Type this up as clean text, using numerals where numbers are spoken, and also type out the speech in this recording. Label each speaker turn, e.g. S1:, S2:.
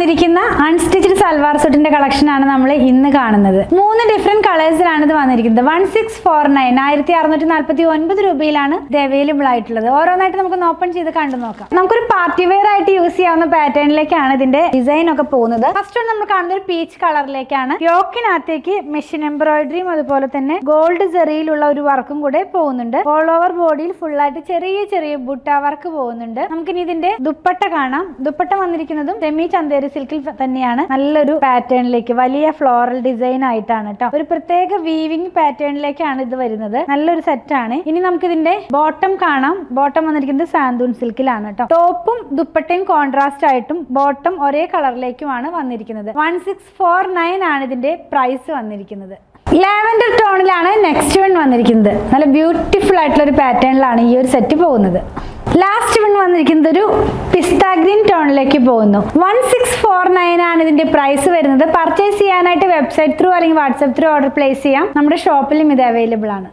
S1: വന്നിരിക്കുന്ന unstitched salwar സൂട്ടിന്റെ collection ആണ് നമ്മൾ ഇന്ന് കാണുന്നത്. 3 ഡിഫറെന്റ് കളേഴ്സിലാണ് ഇത് വന്നിരിക്കുന്നത്. 1649 1649 രൂപയിലാണ് ഇത് അവൈലബിൾ ആയിട്ടുള്ളത്. ഓരോന്നായിട്ട് നമുക്ക് ഓപ്പൺ ചെയ്ത് കണ്ടു നോക്കാം. നമുക്കൊരു പാർട്ടി വെയർ ആയിട്ട് യൂസ് ചെയ്യാവുന്ന പാറ്റേണിലേക്കാണ് ഇതിന്റെ ഡിസൈൻ ഒക്കെ പോകുന്നത്. ഫസ്റ്റ് നമ്മൾ കാണുന്ന ഒരു പീച്ച് കളറിലേക്കാണ്. യോക്കിനകത്തേക്ക് മെഷീൻ എംബ്രോയിഡറിയും അതുപോലെ തന്നെ ഗോൾഡ് ജെറിയിലുള്ള ഒരു വർക്കും കൂടെ പോകുന്നുണ്ട്. ഓൾ ഓവർ ബോഡിയിൽ ഫുൾ ആയിട്ട് ചെറിയ ചെറിയ ബുട്ട വർക്ക് പോകുന്നുണ്ട്. നമുക്കിനി ഇതിന്റെ ദുപ്പട്ട കാണാം. ദുപ്പട്ട വന്നിരിക്കുന്നതും സെമി ചന്തേരി സിൽക്കിൽ തന്നെയാണ്. നല്ലൊരു പാറ്റേണിലേക്ക് വലിയ ഫ്ലോറൽ ഡിസൈൻ ആയിട്ടാണ് കേട്ടോ. ഒരു പ്രത്യേക വീവിംഗ് പാറ്റേണിലേക്കാണ് ഇത് വരുന്നത്. നല്ലൊരു സെറ്റ് ആണ്. ഇനി നമുക്ക് ഇതിന്റെ ബോട്ടം കാണാം. ബോട്ടം വന്നിരിക്കുന്നത് സാന്തൂൺ സിൽക്കിലാണ് കേട്ടോ. ടോപ്പും ദുപ്പട്ടയും കോൺട്രാസ്റ്റ് ആയിട്ടും ബോട്ടം ഒരേ കളറിലേക്കുമാണ് വന്നിരിക്കുന്നത്. 1649 ആണ് ഇതിന്റെ പ്രൈസ് വന്നിരിക്കുന്നത്. ലാവൻഡർ ടോണിലാണ് നെക്സ്റ്റ് വൺ വന്നിരിക്കുന്നത്. നല്ല ബ്യൂട്ടിഫുൾ ആയിട്ടുള്ള ഒരു പാറ്റേണിലാണ് ഈ ഒരു സെറ്റ് പോകുന്നത്. ലാസ്റ്റ് വൺ വന്നിരിക്കുന്നത് ഒരു പിസ്ത ഗ്രീൻ ടോണിലേക്ക് പോകുന്നു. 1649 ആണ് ഇതിന്റെ പ്രൈസ് വരുന്നത്. പർച്ചേസ് ചെയ്യാനായിട്ട് വെബ്സൈറ്റ് ത്രൂ അല്ലെങ്കിൽ വാട്സ്ആപ്പ് ത്രൂ ഓർഡർ പ്ലേസ് ചെയ്യാം. നമ്മുടെ ഷോപ്പിലും ഇത് അവൈലബിൾ ആണ്.